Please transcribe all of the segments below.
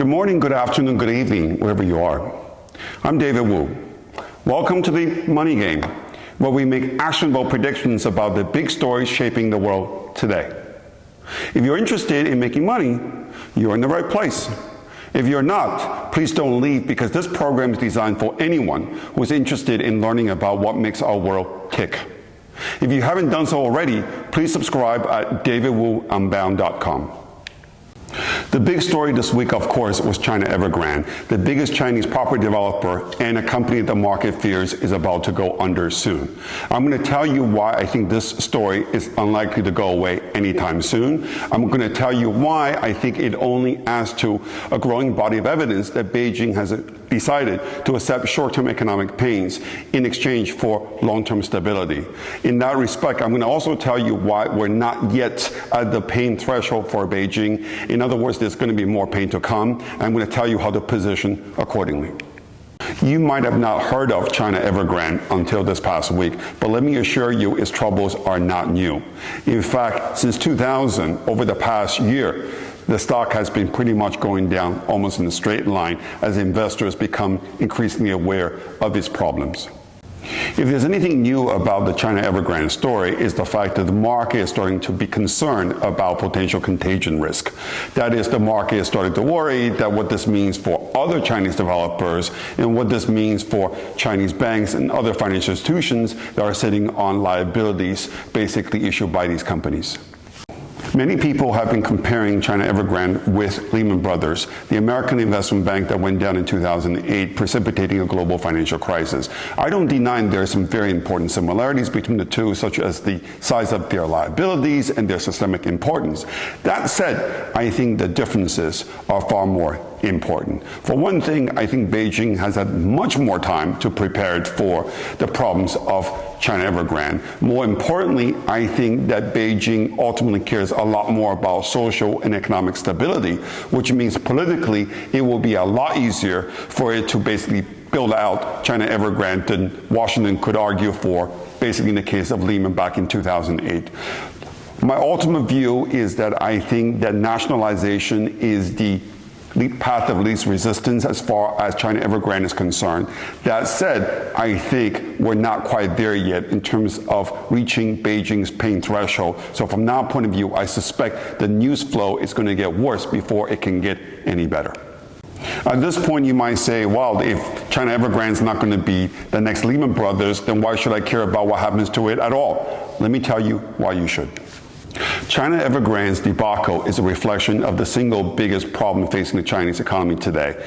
Good morning, good afternoon, good evening, wherever you are. I'm David Wu. Welcome to the Money Game, where we make actionable predictions about the big stories shaping the world today. If you're interested in making money, you're in the right place. If you're not, please don't leave, because this program is designed for anyone who is interested in learning about what makes our world tick. If you haven't done so already, please subscribe at davidwu.unbound.com. The big story this week, of course, was China Evergrande, the biggest Chinese property developer and a company that the market fears is about to go under soon. I'm going to tell you why I think this story is unlikely to go away anytime soon. I'm going to tell you why I think it only adds to a growing body of evidence that Beijing has decided to accept short-term economic pains in exchange for long-term stability. In that respect, I'm going to also tell you why we're not yet at the pain threshold for Beijing. In other words, there's going to be more pain to come, and I'm going to tell you how to position accordingly. You might have not heard of China Evergrande until this past week, but let me assure you its troubles are not new. In fact, since 2000, over the past year, the stock has been pretty much going down almost in a straight line as investors become increasingly aware of its problems. If there's anything new about the China Evergrande story, is the fact that the market is starting to be concerned about potential contagion risk. That is, the market is starting to worry that what this means for other Chinese developers and what this means for Chinese banks and other financial institutions that are sitting on liabilities basically issued by these companies. Many people have been comparing China Evergrande with Lehman Brothers, the American investment bank that went down in 2008, precipitating a global financial crisis. I don't deny there are some very important similarities between the two, such as the size of their liabilities and their systemic importance. That said, I think the differences are far more important. For one thing, I think Beijing has had much more time to prepare for the problems of China Evergrande. More importantly, I think that Beijing ultimately cares a lot more about social and economic stability, which means politically it will be a lot easier for it to basically build out China Evergrande than Washington could argue for, basically in the case of Lehman back in 2008. My ultimate view is that I think that nationalization is the path of least resistance as far as China Evergrande is concerned. That said, I think we're not quite there yet in terms of reaching Beijing's pain threshold. So from that point of view, I suspect the news flow is going to get worse before it can get any better. At this point, you might say, well, if China Evergrande is not going to be the next Lehman Brothers, then why should I care about what happens to it at all? Let me tell you why you should. China Evergrande's debacle is a reflection of the single biggest problem facing the Chinese economy today,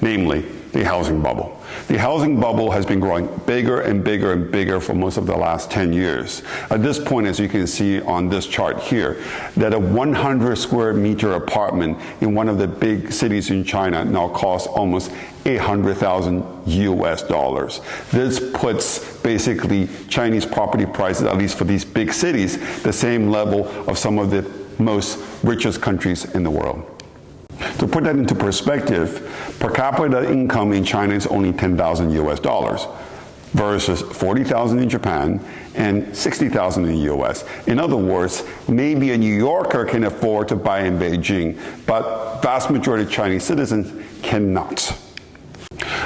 namely the housing bubble. The housing bubble has been growing bigger and bigger and bigger for most of the last 10 years. At this point, as you can see on this chart here, that a 100 square meter apartment in one of the big cities in China now costs almost 800,000 US dollars. This puts basically Chinese property prices, at least for these big cities, the same level of some of the most richest countries in the world. To put that into perspective, per capita income in China is only 10,000 US dollars versus 40,000 in Japan and 60,000 in the US. In other words, maybe a New Yorker can afford to buy in Beijing, but vast majority of Chinese citizens cannot.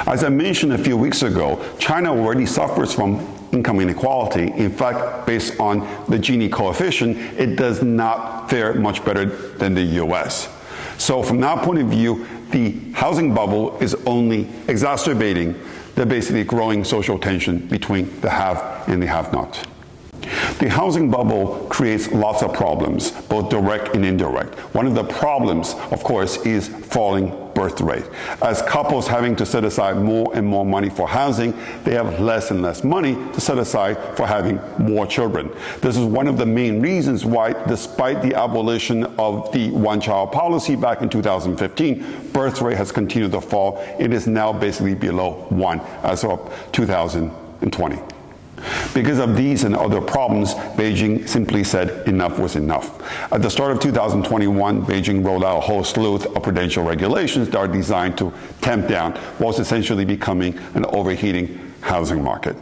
As I mentioned a few weeks ago, China already suffers from income inequality. In fact, based on the Gini coefficient, it does not fare much better than the US. So from that point of view, the housing bubble is only exacerbating the basically growing social tension between the have and the have-not. The housing bubble creates lots of problems, both direct and indirect. One of the problems, of course, is falling birth rate. As couples having to set aside more and more money for housing, they have less and less money to set aside for having more children. This is one of the main reasons why, despite the abolition of the one-child policy back in 2015, birth rate has continued to fall. It is now basically below 1 as of 2020. Because of these and other problems, Beijing simply said enough was enough. At the start of 2021, Beijing rolled out a whole slew of prudential regulations that are designed to tamp down what's essentially becoming an overheating housing market.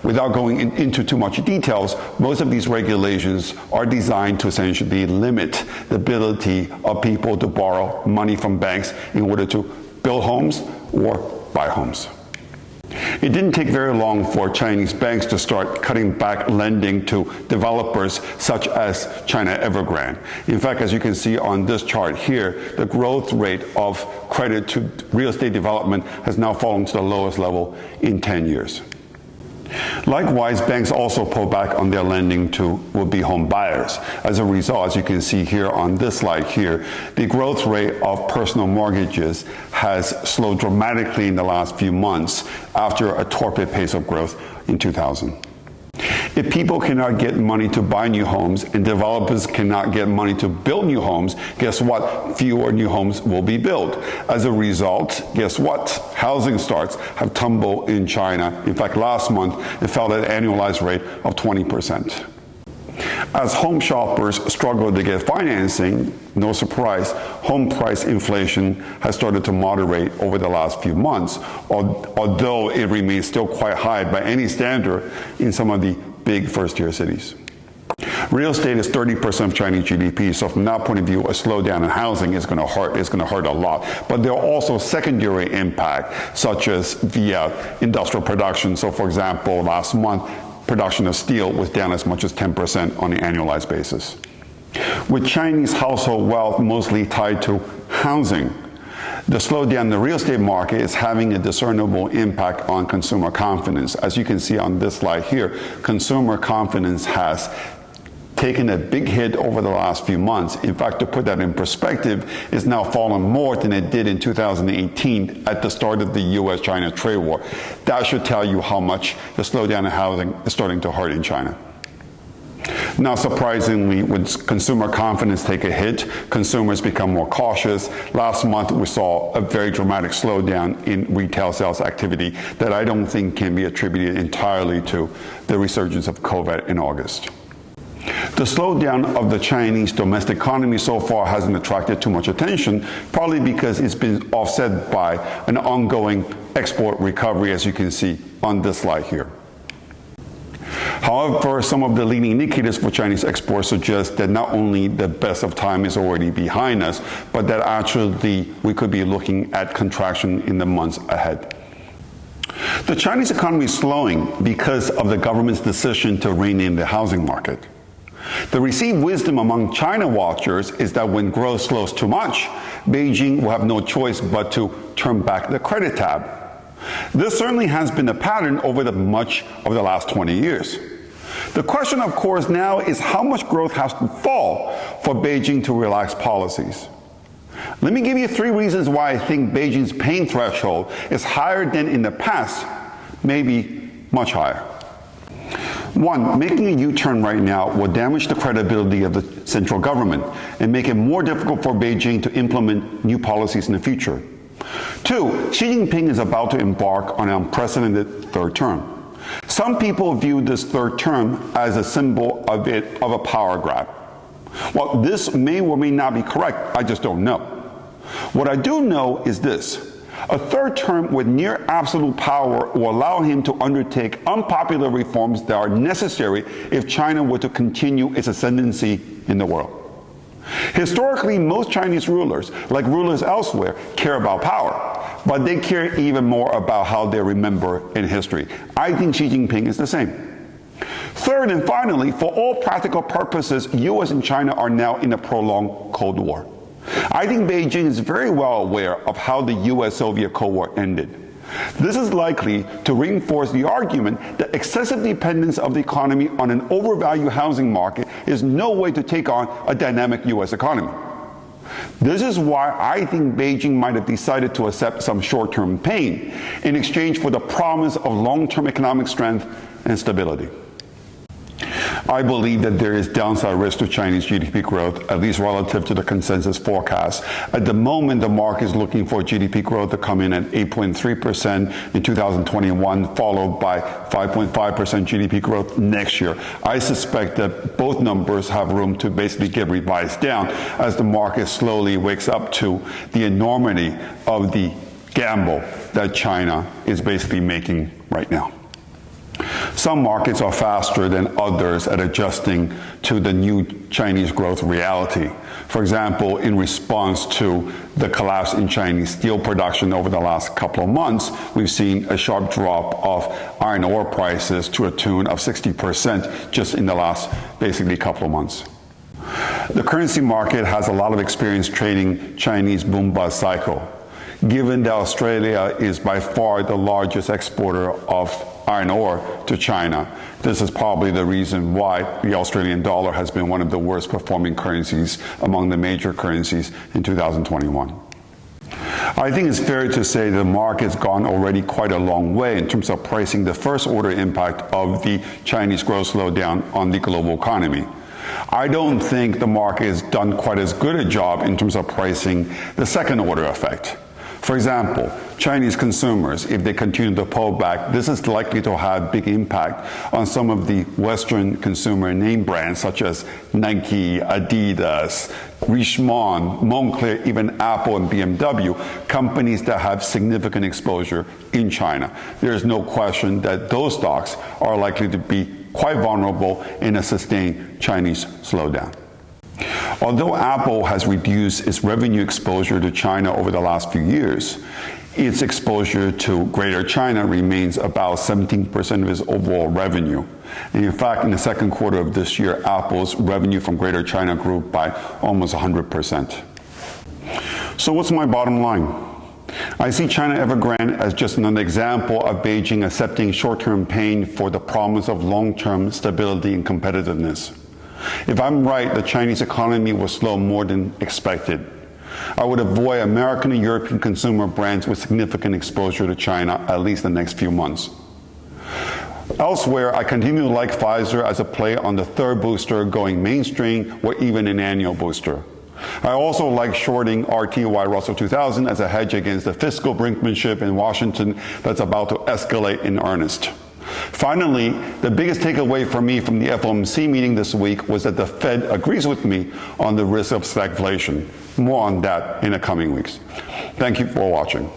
without going into too much details, most of these regulations are designed to essentially limit the ability of people to borrow money from banks in order to build homes or buy homes. It didn't take very long for Chinese banks to start cutting back lending to developers such as China Evergrande. In fact, as you can see on this chart here, the growth rate of credit to real estate development has now fallen to the lowest level in 10 years. Likewise, banks also pull back on their lending to would-be home buyers. As a result, as you can see here on this slide here, the growth rate of personal mortgages has slowed dramatically in the last few months after a torpid pace of growth in 2000. If people cannot get money to buy new homes and developers cannot get money to build new homes, guess what? Fewer new homes will be built. As a result, guess what? Housing starts have tumbled in China. In fact, last month, it fell at an annualized rate of 20%. As home shoppers struggle to get financing, no surprise, home price inflation has started to moderate over the last few months, although it remains still quite high by any standard in some of the big first-tier cities. Real estate is 30% of Chinese GDP, so from that point of view, a slowdown in housing is going to hurt a lot. But there are also secondary impacts, such as via industrial production. So, for example, last month, production of steel was down as much as 10% on an annualized basis. With Chinese household wealth mostly tied to housing, the slowdown in the real estate market is having a discernible impact on consumer confidence. As you can see on this slide here, consumer confidence has taken a big hit over the last few months. In fact, to put that in perspective, it's now fallen more than it did in 2018 at the start of the US-China trade war. That should tell you how much the slowdown in housing is starting to hurt in China. Now, surprisingly, when consumer confidence take a hit, consumers become more cautious. Last month, we saw a very dramatic slowdown in retail sales activity that I don't think can be attributed entirely to the resurgence of COVID in August. The slowdown of the Chinese domestic economy so far hasn't attracted too much attention, probably because it's been offset by an ongoing export recovery, as you can see on this slide here. However, some of the leading indicators for Chinese exports suggest that not only the best of time is already behind us, but that actually we could be looking at contraction in the months ahead. The Chinese economy is slowing because of the government's decision to rein in the housing market. The received wisdom among China watchers is that when growth slows too much, Beijing will have no choice but to turn back the credit tab. This certainly has been a pattern over much of the last 20 years. The question, of course, now is how much growth has to fall for Beijing to relax policies. Let me give you 3 reasons why I think Beijing's pain threshold is higher than in the past, maybe much higher. 1, making a U-turn right now will damage the credibility of the central government and make it more difficult for Beijing to implement new policies in the future. 2, Xi Jinping is about to embark on an unprecedented third term. Some people view this third term as a symbol of a power grab. Well, this may or may not be correct, I just don't know. What I do know is this. A third term with near absolute power will allow him to undertake unpopular reforms that are necessary if China were to continue its ascendancy in the world. Historically, most Chinese rulers, like rulers elsewhere, care about power, but they care even more about how they're remembered in history. I think Xi Jinping is the same. Third and finally, for all practical purposes, US and China are now in a prolonged Cold War. I think Beijing is very well aware of how the US-Soviet Cold War ended. This is likely to reinforce the argument that excessive dependence of the economy on an overvalued housing market is no way to take on a dynamic US economy. This is why I think Beijing might have decided to accept some short-term pain in exchange for the promise of long-term economic strength and stability. I believe that there is downside risk to Chinese GDP growth, at least relative to the consensus forecast. At the moment, the market is looking for GDP growth to come in at 8.3% in 2021, followed by 5.5% GDP growth next year. I suspect that both numbers have room to basically get revised down as the market slowly wakes up to the enormity of the gamble that China is basically making right now. Some markets are faster than others at adjusting to the new Chinese growth reality. For example, in response to the collapse in Chinese steel production over the last couple of months, we've seen a sharp drop of iron ore prices to a tune of 60% just in the last basically couple of months. The currency market has a lot of experience trading Chinese boom-bust cycle. Given that Australia is by far the largest exporter of iron ore to China, this is probably the reason why the Australian dollar has been one of the worst performing currencies among the major currencies in 2021. I think it's fair to say the market's gone already quite a long way in terms of pricing the first order impact of the Chinese growth slowdown on the global economy. I don't think the market has done quite as good a job in terms of pricing the second order effect. For example, Chinese consumers, if they continue to pull back, this is likely to have big impact on some of the Western consumer name brands such as Nike, Adidas, Richemont, Moncler, even Apple and BMW, companies that have significant exposure in China. There is no question that those stocks are likely to be quite vulnerable in a sustained Chinese slowdown. Although Apple has reduced its revenue exposure to China over the last few years, its exposure to Greater China remains about 17% of its overall revenue. And in fact, in the second quarter of this year, Apple's revenue from Greater China grew by almost 100%. So what's my bottom line? I see China Evergrande as just another example of Beijing accepting short-term pain for the promise of long-term stability and competitiveness. If I'm right, the Chinese economy will slow more than expected. I would avoid American and European consumer brands with significant exposure to China at least the next few months. Elsewhere, I continue to like Pfizer as a play on the third booster going mainstream or even an annual booster. I also like shorting RTY Russell 2000 as a hedge against the fiscal brinkmanship in Washington that's about to escalate in earnest. Finally, the biggest takeaway for me from the FOMC meeting this week was that the Fed agrees with me on the risk of stagflation. More on that in the coming weeks. Thank you for watching.